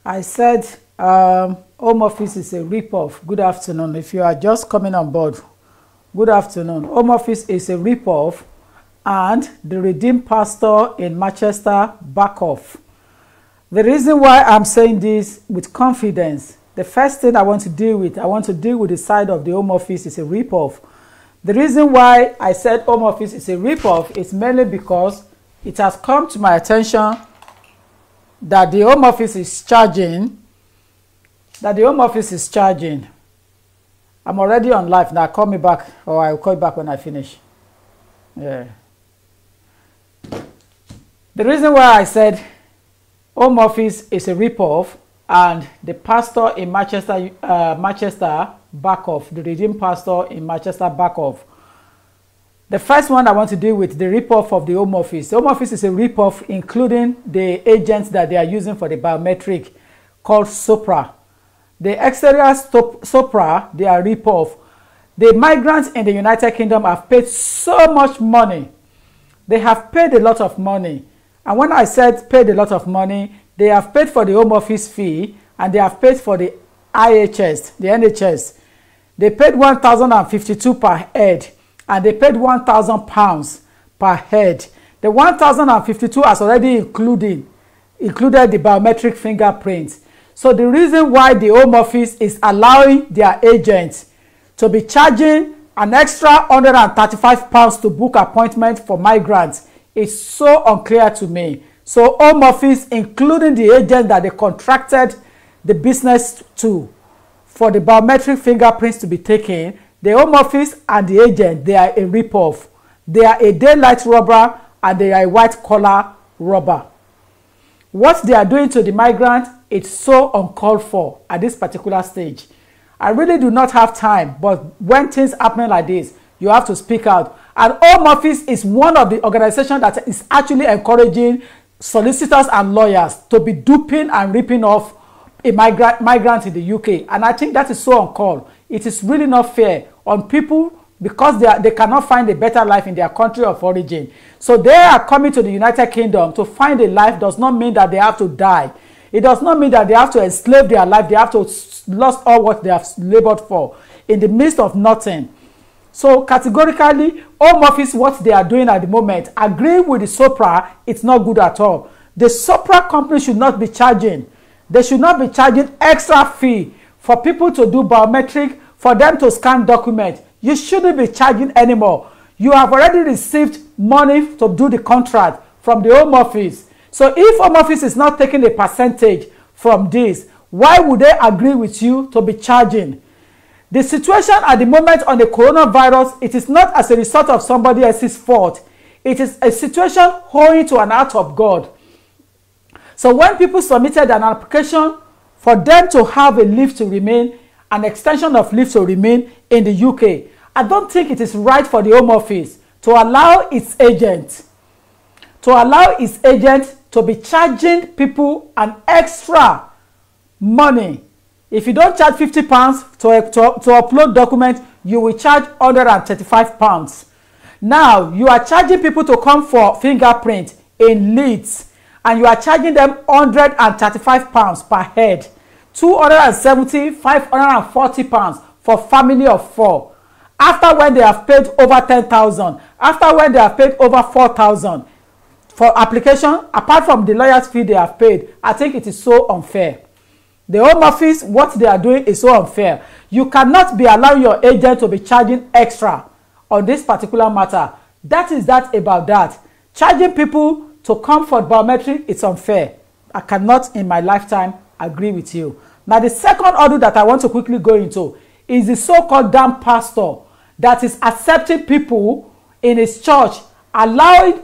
I said Home Office is a rip-off. Good afternoon. If you are just coming on board, good afternoon. Home Office is a rip-off, and the Redeemed Pastor in Manchester back off. The reason why I'm saying this with confidence, the first thing I want to deal with the side of the Home Office is a rip-off. The reason why I said Home Office is a rip-off is mainly because it has come to my attention that the Home Office is charging. I'm already on live now. Call me back, or I'll call you back when I finish. Yeah. The reason why I said Home Office is a rip-off and the pastor in Manchester back off, the Redeemed Pastor in Manchester back off. The first one I want to deal with, the rip-off of the Home Office. The Home Office is a rip-off, including the agents that they are using for the biometric called Sopra. The exterior Sopra, they are rip-off. The migrants in the United Kingdom have paid so much money. They have paid a lot of money. And when I said paid a lot of money, they have paid for the Home Office fee and they have paid for the IHS, the NHS. They paid 1,052 per head and they paid £1,000 per head. The 1,052 has already included the biometric fingerprint. So the reason why the Home Office is allowing their agents to be charging an extra £135 to book appointment for migrants is so unclear to me. So Home Office, including the agent that they contracted the business to for the biometric fingerprints to be taken, the Home Office and the agent, they are a rip-off. They are a daylight robber and they are a white-collar robber. What they are doing to the migrant, it's so uncalled for at this particular stage. I really do not have time, but when things happen like this, you have to speak out. And Home Office is one of the organizations that is actually encouraging solicitors and lawyers to be duping and ripping off a migrant in the UK. And I think that is so uncalled. It is really not fair on people because they cannot find a better life in their country of origin. So they are coming to the United Kingdom to find a life does not mean that they have to die. It does not mean that they have to enslave their life. They have to lose all what they have labored for in the midst of nothing. So categorically, Home Office, what they are doing at the moment, agreeing with the Sopra, it's not good at all. The Sopra company should not be charging. They should not be charging extra fee for people to do biometric, for them to scan documents. You shouldn't be charging anymore. You have already received money to do the contract from the Home Office. So if Home Office is not taking a percentage from this, why would they agree with you to be charging? The situation at the moment on the coronavirus, it is not as a result of somebody else's fault. It is a situation owing to an act of God. So when people submitted an application for them to have a leave to remain, an extension of leave to remain in the UK, I don't think it is right for the Home Office to allow its agent to be charging people an extra money. If you don't charge £50 to upload documents, you will charge £135. Now, you are charging people to come for fingerprint in Leeds, and you are charging them £135 per head, £270, £540 for family of 4. After when they have paid over 10,000, after when they have paid over 4,000 for application, apart from the lawyer's fee they have paid, I think it is so unfair. The Home Office, what they are doing is so unfair. You cannot be allowing your agent to be charging extra on this particular matter. That is that about that. Charging people to come for biometric, it's unfair. I cannot in my lifetime agree with you. Now, the second order that I want to quickly go into is the so-called damn pastor that is accepting people in his church, allowing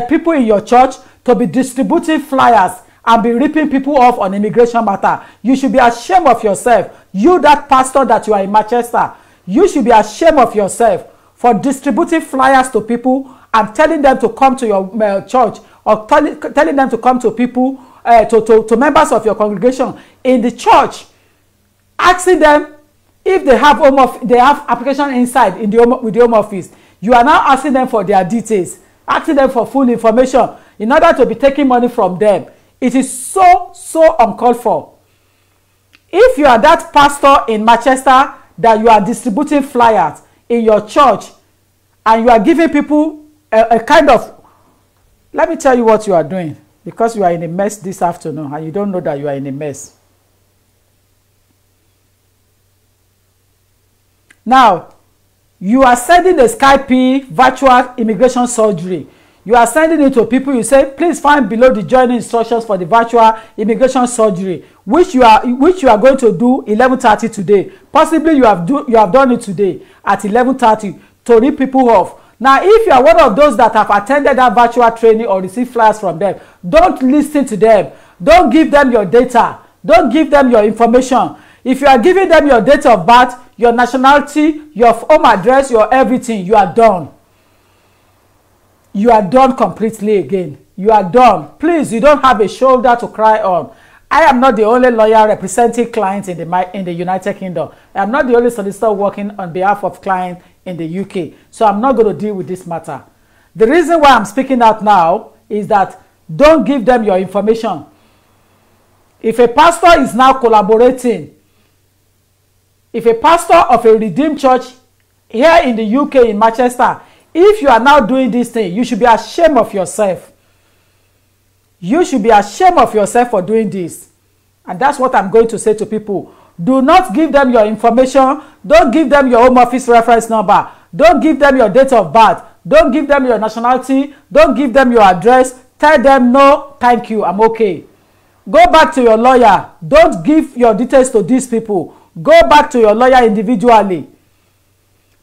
people in your church to be distributing flyers and be ripping people off on immigration matter. You should be ashamed of yourself. You, that pastor that you are in Manchester, you should be ashamed of yourself for distributing flyers to people and telling them to come to your church, or telling them to come to people, to members of your congregation in the church, asking them if they have application inside in with the Home Office. You are now asking them for their details, asking them for full information in order to be taking money from them. It is so uncalled for. If you are that pastor in Manchester that you are distributing flyers in your church and you are giving people a kind of, let me tell you what you are doing, because you are in a mess this afternoon and you don't know that you are in a mess. Now, you are sending the Skype virtual immigration surgery. You are sending it to people. You say, please find below the joining instructions for the virtual immigration surgery, which you are going to do 11:30 today. Possibly you have done it today at 11:30 to rip people off. Now, if you are one of those that have attended that virtual training or received flyers from them, don't listen to them. Don't give them your data. Don't give them your information. If you are giving them your date of birth, your nationality, your home address, your everything, you are done. You are done completely again. You are done. Please, you don't have a shoulder to cry on. I am not the only lawyer representing clients in the United Kingdom. I am not the only solicitor working on behalf of clients in the UK. So I'm not going to deal with this matter. The reason why I'm speaking out now is that don't give them your information. If a pastor is now collaborating, if a pastor of a redeemed church here in the UK, in Manchester, if you are now doing this thing, you should be ashamed of yourself. You should be ashamed of yourself for doing this. And that's what I'm going to say to people. Do not give them your information. Don't give them your home office reference number. Don't give them your date of birth. Don't give them your nationality. Don't give them your address. Tell them, no, thank you, I'm okay. Go back to your lawyer. Don't give your details to these people. Go back to your lawyer individually.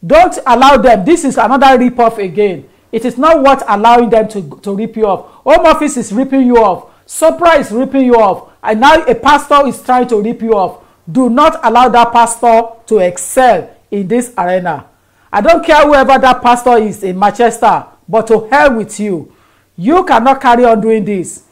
Don't allow them. This is another rip-off again. It is not worth allowing them to rip you off. Home office is ripping you off. Supra is ripping you off. And now a pastor is trying to rip you off. Do not allow that pastor to excel in this arena. I don't care whoever that pastor is in Manchester, but to hell with you. You cannot carry on doing this.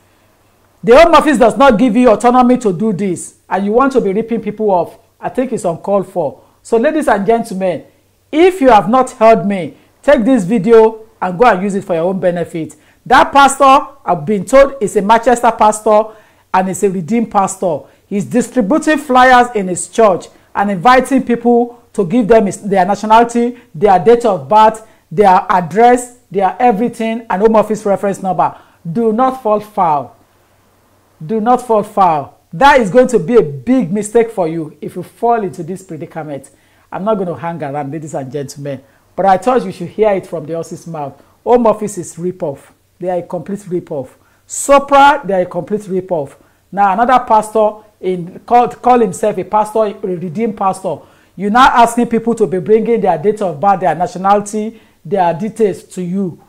The Home Office does not give you autonomy to do this, and you want to be ripping people off. I think it's uncalled for. So ladies and gentlemen, if you have not heard me, take this video and go and use it for your own benefit. That pastor, I've been told, is a Manchester pastor and is a redeemed pastor. He's distributing flyers in his church and inviting people to give them their nationality, their date of birth, their address, their everything, and Home Office reference number. Do not fall foul. Do not fall foul. That is going to be a big mistake for you if you fall into this predicament. I'm not going to hang around, ladies and gentlemen, but I thought you should hear it from the horse's mouth. Home Office is rip-off. They are a complete rip-off. Sopra, they are a complete rip-off. Now, another pastor call himself a pastor, a redeemed pastor. You're now asking people to be bringing their date of birth, their nationality, their details to you.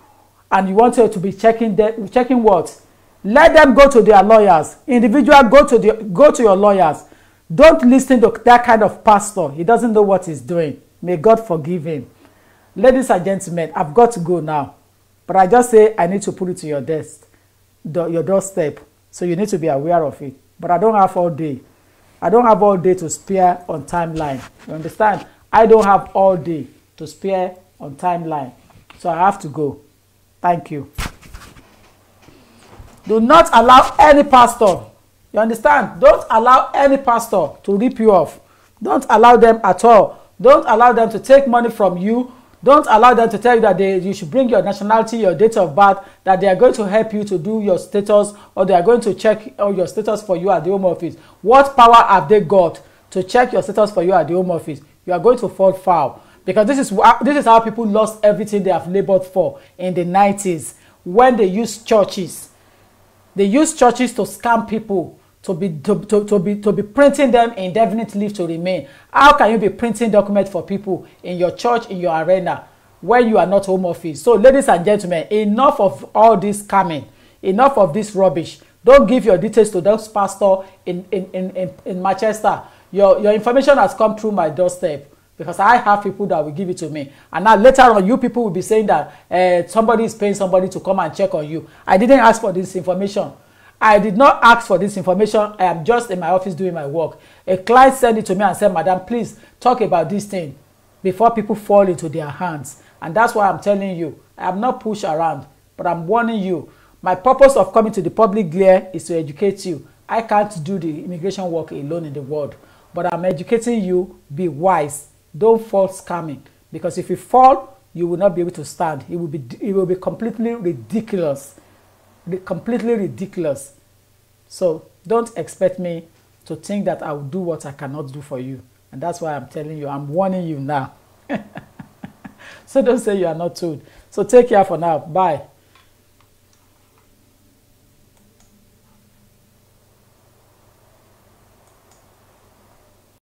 And you want to be checking what? Let them go to their lawyers. Individual, go to your lawyers. Don't listen to that kind of pastor. He doesn't know what he's doing. May God forgive him. Ladies and gentlemen, I've got to go now. But I just say I need to put it to your desk, your doorstep. So you need to be aware of it. But I don't have all day. I don't have all day to spare on timeline. You understand? I don't have all day to spare on timeline. So I have to go. Thank you. Do not allow any pastor, you understand? Don't allow any pastor to rip you off. Don't allow them at all. Don't allow them to take money from you. Don't allow them to tell you that you should bring your nationality, your date of birth, that they are going to help you to do your status, or they are going to check your status for you at the Home Office. What power have they got to check your status for you at the Home Office? You are going to fall foul. Because this is how people lost everything they have labored for in the 90s when they used churches. They use churches to scam people, to be printing them indefinite leave to remain. How can you be printing documents for people in your church, in your arena, when you are not Home Office? So, ladies and gentlemen, enough of all this scamming, enough of this rubbish. Don't give your details to those pastors in Manchester. Your information has come through my doorstep, because I have people that will give it to me. And now later on, you people will be saying that somebody is paying somebody to come and check on you. I didn't ask for this information. I did not ask for this information. I am just in my office doing my work. A client sent it to me and said, Madam, please talk about this thing before people fall into their hands. And that's why I'm telling you, I am not pushed around, but I'm warning you. My purpose of coming to the public glare is to educate you. I can't do the immigration work alone in the world, but I'm educating you. Be wise. Don't fall scamming, because if you fall, you will not be able to stand. It will be completely ridiculous. Completely ridiculous. So don't expect me to think that I will do what I cannot do for you. And that's why I'm telling you, I'm warning you now. So don't say you are not told. So take care for now. Bye.